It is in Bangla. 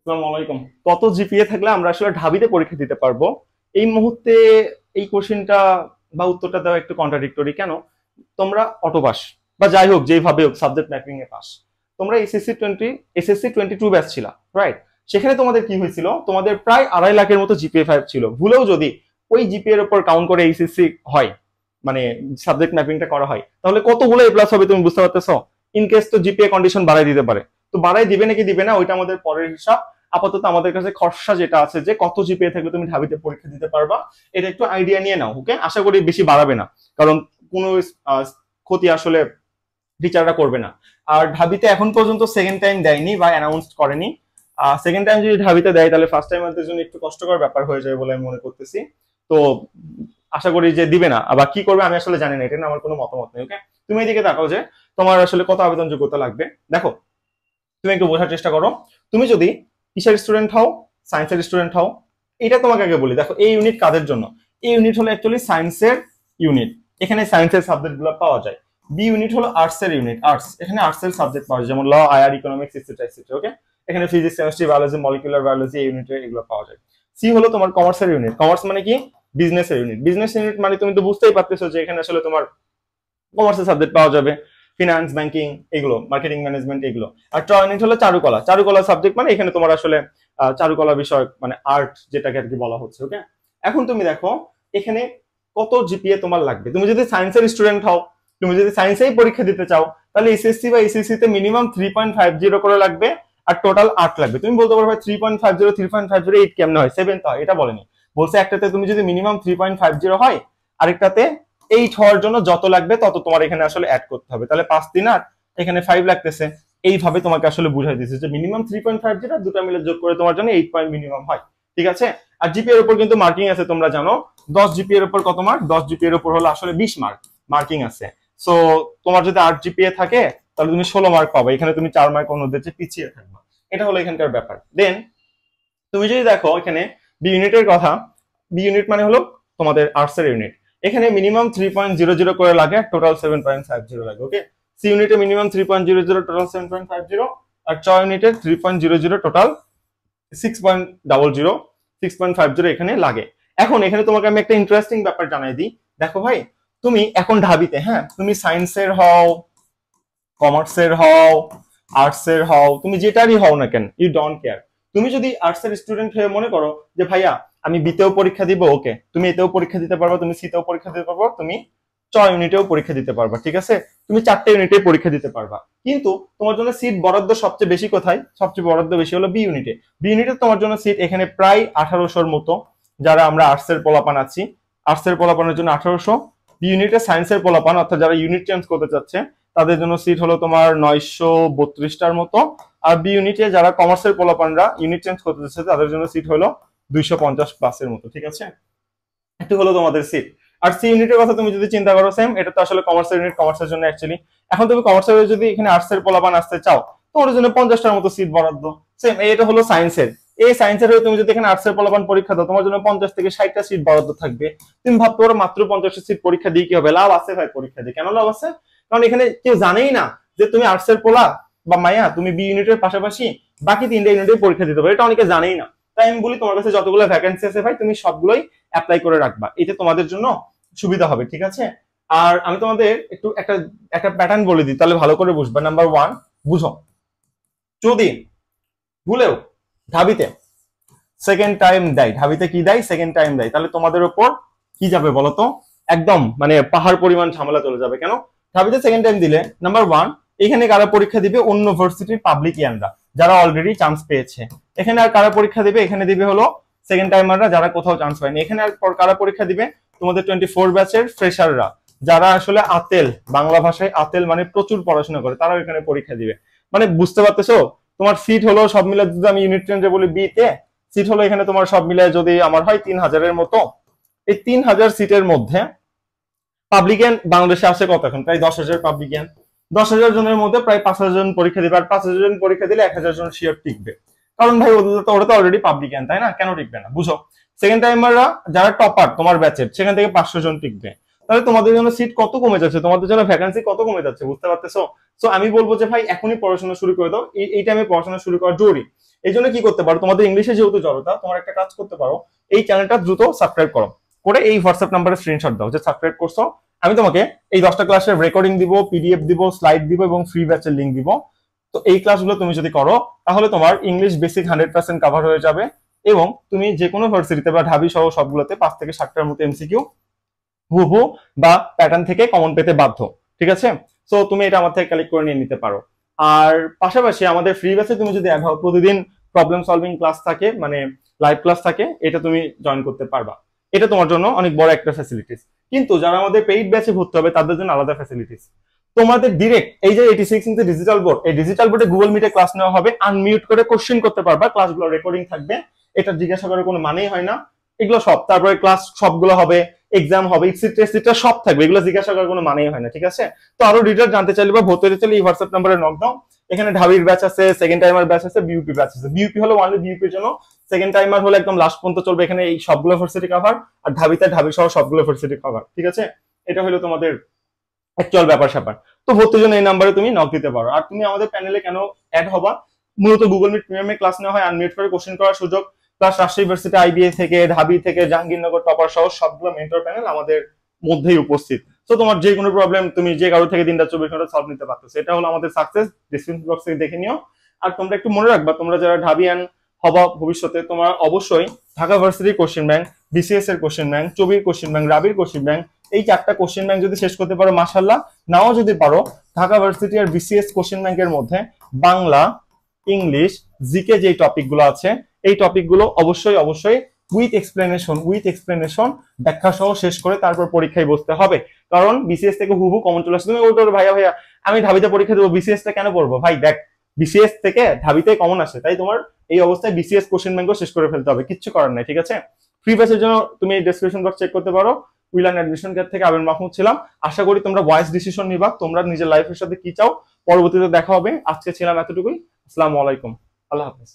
আসসালামু আলাইকুম। কত জিপিএ থাকলে আমরা আসলে ঢাবিতে পরীক্ষা দিতে পারবো? এই মুহূর্তে এই কোশ্চেনটা বা উত্তরটা দেওয়া একটু কন্ট্রাডিক্টরি। কেন? তোমরা অটো পাস বা যাই হোক যেভাবে হোক সাবজেক্ট ম্যাপিং এ পাস, তোমরা এসএসসি 22 ব্যাচ ছিল, রাইট? সেখানে তোমাদের কি হয়েছিল? তোমাদের প্রায় 2.5 লাখের মতো জিপিএ 5 ছিল। ভুলেও যদি ওই জিপিএ এর উপর কাউন্ট করে এইচএসসি হয়, মানে সাবজেক্ট ম্যাপিংটা করা হয়, তাহলে কতগুলো এ প্লাস হবে তুমি বুঝতে পারতেছো? ইন কেস তো জিপিএ কন্ডিশন বাড়াই দিতে পারে। তো বাড়াই দিবে নাকি দিবে না ওইটা আমাদের পরের হিসাব। আপাতত আমাদের কাছে খরচা যেটা আছে, যে কত জিপিএ থাকলে তুমি ঢাবিতে পরীক্ষা দিতে পারবা, এটা একটু আইডিয়া নিয়ে নাও। ওকে, আশা করি বেশি বাড়াবে না, কারণ কোনো ক্ষতি আসলে টিচাররা করবে না। আর ঢাবিতে এখন পর্যন্ত সেকেন্ড টাইম দেয়নি বা অ্যানাউন্স করেনি। সেকেন্ড টাইম যদি ঢাবিতে দেয় তাহলে ফার্স্ট টাইমারদের জন্য একটু কষ্টকর ব্যাপার হয়ে যাবে বলে আমি মনে করতেছি। তো আশা করি যে দিবে না। আবার কি করবে আমি আসলে জানি না, এটা নিয়ে আমার কোনো মতামত নেই। ওকে, তুমি এদিকে তাকাও যে তোমার আসলে কত আবেদন যোগ্যতা লাগবে। দেখো, তুমি একটু বোঝার চেষ্টা করো। তুমি যদি কিসের স্টুডেন্ট হও, সায়েন্সের স্টুডেন্ট হও, এটা তোমাকে আগে বলি। দেখো, এই ইউনিট কাদের জন্য? এই ইউনিট হলো অ্যাকচুয়ালি সায়েন্সের ইউনিট। এখানে সায়েন্সের সাবজেক্ট গুলো পাওয়া যায়। বি ইউনিট হলো আর্টস এর ইউনিট, আর্টস, এখানে আর্টস এর সাবজেক্ট পাওয়া যায়, যেমন ল, আইআর, ইকোনমিক্স, এটসেট্রা এটসেট্রা। ওকে, এখানে physics, chemistry, biology, molecular biology এই ইউনিটে এগুলো পাওয়া যায়। সি হলো তোমার কমার্সের ইউনিট। কমার্স মানে কি? বিজনেসের ইউনিট। বিজনেস ইউনিট মানে তুমি তো বুঝতেই পারতেছো যে এখানে আসলে তোমার কমার্সের সাবজেক্ট পাওয়া যাবে, ফিনান্স, ব্যাংকিং, এগুলো, মার্কেটিং ম্যানেজমেন্ট এগুলো। আর ট ইউনিট হলো চারুকলা। চারুকলা সাবজেক্ট মানে এখানে তোমার আসলে চারুকলা বিষয়ক মানে আর্ট যেটাকে আর কি বলা হচ্ছে। ওকে, এখন তুমি দেখো এখানে কত জিপিএ তোমার লাগবে। তুমি যদি সায়েন্সের স্টুডেন্ট হও, তুমি যদি সায়েন্সেই পরীক্ষা দিতে চাও, তাহলে এসএসসি বা এসএসসি তে মিনিমাম 3.50 করে লাগবে, আর টোটাল 8 লাগবে। তুমি বলতে পারো ভাই 3.50 3.50 8 কেমনে হয়, 7 তো হয়? এটা বলেনি, বলছে একটাতে তুমি যদি মিনিমাম 3.50 হয়, আরেকটাতে 8 হওয়ার জন্য যত লাগবে তত তোমার এখানে আসলে অ্যাড করতে হবে। তাহলে 5 3 8, এখানে 5 লাগতেছে। এইভাবে তোমাকে আসলে বুঝাই দিচ্ছে যে মিনিমাম 3.50 দুটা মিলে যোগ করে তোমার জন্য 8 পয়েন্ট মিনিমাম হয়। ঠিক আছে? আর জিপি এর উপর কিন্তু মার্কিং আছে, তোমরা জানো। 10 জিপি এর উপর কত মার্ক? 10 জিপি এর উপর হলো আসলে 20 মার্ক মার্কিং আছে। সো তোমার যদি 8 জিপিএ থাকে তাহলে তুমি 16 মার্ক পাবে। এখানে তুমি 4 মার্ক অন্যদের চেয়ে পিছিয়ে থাকবে। এটা হলো এখানকার ব্যাপার। দেন তুমি যদি দেখো এখানে বি ইউনিটের কথা, বি ইউনিট মানে হলো তোমাদের আর্টস এর ইউনিট। এখানে মিনিমাম 3.00 করে লাগে, টোটাল 7.50 লাগে। ওকে, সি ইউনিটে মিনিমাম 3.00, টোটাল 7.50। আর চ ইউনিটে 3.00, টোটাল 6.00, 6.50 এখানে লাগে। এখন এখানে তোমাকে আমি একটা ইন্টারেস্টিং ব্যাপার জানাই দিই। দেখো ভাই, তুমি এখন ঢাবিতে, হ্যাঁ, তুমি সায়েন্সের হও, কমার্সের হও, আর্টসের হও, তুমি যেটারই হও না কেন, ইউ ডোন্ট কেয়ার। তুমি যদি আর্টসের স্টুডেন্ট হয়ে মনে করো যে ভাইয়া আমি বিতেও পরীক্ষা দিব, ওকে, তুমি এতেও পরীক্ষা দিতে পারবা, তুমি সিতেও পরীক্ষা দিতে পারবা, তুমি চ ইউনিটেও পরীক্ষা দিতে পারবা। ঠিক আছে, তুমি 4টে ইউনিটে পরীক্ষা দিতে পারবা। কিন্তু তোমার জন্য সিট বরাদ্দ সবচেয়ে বেশি কোথায়? সবচেয়ে বরাদ্দ বেশি হলো বি ইউনিটে। বি ইউনিটে তোমার জন্য সিট এখানে প্রায় 1800-র মতো। যারা আমরা আর্টসের পোলাপান আছি, আর্টসের পোলাপানের জন্য 1800। বি ইউনিটে সায়েন্সের পোলাপান অর্থাৎ যারা ইউনিট চেঞ্জ করতে চাচ্ছে তাদের জন্য সিট হলো তোমার 932টার মতো। আর বি ইউনিটে যারা কমার্সের পোলাপানরা ইউনিট চেঞ্জ করতে চাচ্ছে তাদের জন্য সিট হলো 250+ মতো। ঠিক আছে, একটু হলো তোমাদের সিট। আর সি ইউনিটের কথা তুমি যদি চিন্তা করো, সেম, এটা তো আসলে কমার্সের ইউনিট, কমার্সের জন্য অ্যাকচুয়ালি। এখন তুমি কমার্সের যদি এখানে আর্টসের পোলাপান আসতে চাও, তোমার জন্য 50টার মতো সিট বরাদ্দ। সেম, এটা হলো সায়েন্সের। এই সায়েন্সের হয়ে তুমি যদি এখানে আর্টসের পোলাপান পরীক্ষা দাও, তোমার জন্য 50 থেকে 60টা সিট বরাদ্দ থাকবে। তুমি ভাবতে পারো মাত্র 50টা সিট পরীক্ষা দিয়ে কি হবে? লাভ আছে ভাই পরীক্ষা দিয়ে। কেন লাভ আছে? কারণ এখানে কেউ জানেই না যে তুমি আর্টসের পোলা বা মায়া তুমি বি ইউনিটের পাশাপাশি বাকি 3টে ইউনিটে পরীক্ষা দিতে পারো। এটা অনেকে জানেই না। তাই আমি বলি তোমার কাছে যতগুলো ভ্যাকেন্সি আছে ভাই তুমি সবগুলোই অ্যাপ্লাই করে রাখবা, এতে তোমাদের জন্য সুবিধা হবে। ঠিক আছে, আর আমি তোমাদের একটু একটা একটা প্যাটার্ন বলে দিই, তাহলে ভালো করে বুঝবা। নাম্বার 1, বুঝো, যদি ভুলেও ঢাবিতে সেকেন্ড টাইম দেয়, ঢাবিতে কি দেয়? সেকেন্ড টাইম দেয়, তাহলে তোমাদের উপর কি যাবে বলতো? একদম মানে পাহাড় পরিমাণ ঝামেলা চলে যাবে। কেন? ঢাবিতে সেকেন্ড টাইম দিলে নাম্বার 1, এখানে কারা পরীক্ষা দিবে? অন্য ভার্সিটির পাবলিকিয়ানরা যারা অলরেডি চান্স পেয়েছে। এখানে আর কারা পরীক্ষা দিবে? এখানে দিবে হলো সেকেন্ড টাইমাররা যারা কোথাও চান্স পায়নি। এখানে আর কারা পরীক্ষা দিবে? তোমাদের 24 ব্যাচের ফ্রেশাররা, যারা আসলে আতেল, বাংলা ভাষায় আতেল মানে প্রচুর পড়াশোনা করে, তারাও এখানে পরীক্ষা দিবে। মানে বুঝতে পারতেছো? তোমার সিট হলো সব মিলে, যদি আমি ইউনিট রেঞ্জে বলি বি তে, সিট হলো এখানে তোমার সব মিলে যদি আমার হয় 3000-এর মতো। এই 3000 সিটের মধ্যে পাবলিকান বাংলাদেশে আছে কত? এখন প্রায় 10,000 পাবলিকান। 10,000 জনের মধ্যে প্রায় 5,000 জন পরীক্ষা দিবে। আর 5,000 জন পরীক্ষা দিলে 1,000 জন শিওর টিকবে। কারণ ভাই ওরা তো অলরেডি পাবলিকান, তাই না? কেন টিকবে না? বুঝো, সেকেন্ড টাইমাররা যারা টপার তোমার ব্যাচের, সেখান থেকে 500 জন টিকবে। তাহলে তোমাদের জন্য সিট কত কমে যাচ্ছে, তোমাদের জন্য ভ্যাকান্সি কত কমে যাচ্ছে, বুঝতে পারতেছো? সো আমি বলবো যে ভাই এখনই পড়াশোনা শুরু করে দাও, এই টাইমে পড়াশোনা শুরু করা জরুরি। এই জন্য কি করতে পারো, তোমাদের ইংলিশে যেহেতু জড়তা, তোমার একটা কাজ করতে পারো, এই চ্যানেলটা দ্রুত সাবস্ক্রাইব করো, করে এই হোয়াটসঅ্যাপ নাম্বারে স্ক্রিনশট দাও যে সাবস্ক্রাইব করছো। আমি তোমাকে এই 10টা ক্লাসের রেকর্ডিং দিব, পিডিএফ দিব, স্লাইড দিব এবং ফ্রি ব্যাচের লিঙ্ক দিব। তো এই ক্লাসগুলো তুমি যদি করো তাহলে তোমার ইংলিশ বেসিক 100% কভার হয়ে যাবে এবং তুমি যে কোনো ভার্সিটিতে বা ঢাবি সহ সবগুলোতে 5 থেকে 7টার মতো এমসিকিউ হুবহু বা প্যাটার্ন থেকে কমন পেতে বাধ্য। ঠিক আছে, সো তুমি এটা আমার থেকে কালেক্ট করে নিয়ে নিতে পারো। আর পাশাপাশি আমাদের ফ্রি ব্যাচে তুমি যদি অ্যাড হও, প্রতিদিন প্রবলেম সলভিং ক্লাস থাকে, মানে লাইভ ক্লাস থাকে, এটা তুমি জয়েন করতে পারবা। এটা তোমার জন্য অনেক বড় একটা ফ্যাসিলিটিস। কিন্তু যারা আমাদের পেইড ব্যাচে ভর্তি হবে তাদের জন্য আলাদা ফ্যাসিলিটিস। তোমাদের ডিরেক্ট এই যে 86 ইঞ্চি ডিজিটাল বোর্ড, এই ডিজিটাল বোর্ডে গুগল মিটে ক্লাস নেওয়া হবে, আনমিউট করে কোশ্চেন করতে পারবা, ক্লাসগুলো রেকর্ডিং থাকবে, এটা জিজ্ঞাসা করার কোনো মানেই হয় না। এগুলো সব, তারপরে ক্লাস সবগুলো হবে, এক্সাম হবে, এক্সিট সব থাকবে, এগুলো জিজ্ঞাসা করার কোনো মানেই হয় না। ঠিক আছে, তো আরো ডিটেল জানতে চাইলে বা ভর্তি হতে চাইলে এই হোয়াটসঅ্যাপ নাম্বারে নক দাও। এখানে ঢাবির ব্যাচ আছে, সেকেন্ড টাইমার ব্যাচ আছে, বিউপি ব্যাচ আছে। বিউপি হলো ওনলি বিউপির জন্য, সেকেন্ড টাইমার হলে একদম লাস্ট পর্যন্ত চলবে, এখানে এই সবগুলো ভার্সিটি কভার, আর ঢাবিতে ঢাবি সহ সবগুলো ভার্সিটি কভার। ঠিক আছে, এটা হলো তোমাদের অ্যাকচুয়াল ব্যাপার স্যাপার। তো ভর্তির জন্য এই নাম্বারে তুমি নক দিতে পারো। আর তুমি আমাদের প্যানেলে কেন অ্যাড হবা, মূলত গুগল মিট প্রিমিয়ামে ক্লাস নেওয়া হয়, আনমিউট করে কোশ্চেন করার সুযোগ, প্লাস রাজশাহী ইউনিভার্সিটি, আইবিএ থেকে, ঢাবি থেকে, জাহাঙ্গীরনগর টপার সহ সবগুলো মেন্টর প্যানেল আমাদের মধ্যেই উপস্থিত। তো তোমার যে কোনো প্রবলেম তুমি যে কারো থেকে 3-24 ঘন্টা সলভ নিতে পারতো, এটা হলো আমাদের সাকসেস। ডিসক্রিপশন বক্স থেকে দেখে নিও। আর তোমরা একটু মনে রাখবা, তোমরা যারা ঢাবিয়ান হবা ভবিষ্যতে, তোমরা অবশ্যই ঢাকা ভার্সিটির কোশ্চেন ব্যাংক, বিসিএস এর কোশ্চেন ব্যাংক, চবির কোশ্চেন ব্যাংক, রাবির কোশ্চেন ব্যাংক, এই 4টা কোশ্চেন ব্যাংক যদি শেষ করতে পারো মাশাআল্লাহ, নাও যদি পারো ঢাকা ভার্সিটি আর বিসিএস কোশ্চেন ব্যাংকের মধ্যে বাংলা, ইংলিশ, জিকে যে টপিকগুলো আছে, এই টপিকগুলো অবশ্যই অবশ্যই উইথ এক্সপ্লেনেশন ব্যাখ্যা সহ শেষ করে তারপর পরীক্ষায় বসতে হবে। কারণ বিসিএস থেকে হুবহু কমন চলে আসছে। তুমি বলতে পারো ভাইয়া ভাইয়া আমি ঢাবিতে পরীক্ষা দেবো, বিসিএস টা কেন পড়বো? ভাই দেখ, বিসিএস থেকে ঢাবিতে কমন আসে, তাই তোমার এই অবস্থায় বিসিএস কোশ্চেন ব্যাংকও শেষ করে ফেলতে হবে, কিচ্ছু করার নাই। ঠিক আছে, ফ্রি ব্যাচের জন্য তুমি ডেসক্রিপশন বক্স চেক করতে পারো। উইলান অ্যাডমিশন কেয়ার থেকে আবেদ মাহমুদ ছিলাম। আশা করি তোমরা ওয়াইজ ডিসিশন নিবা, তোমরা নিজের লাইফের সাথে কি চাও। পরবর্তীতে দেখা হবে, আজকে ছিলাম এতটুকুই। আসসালামু আলাইকুম, আল্লাহ হাফেজ।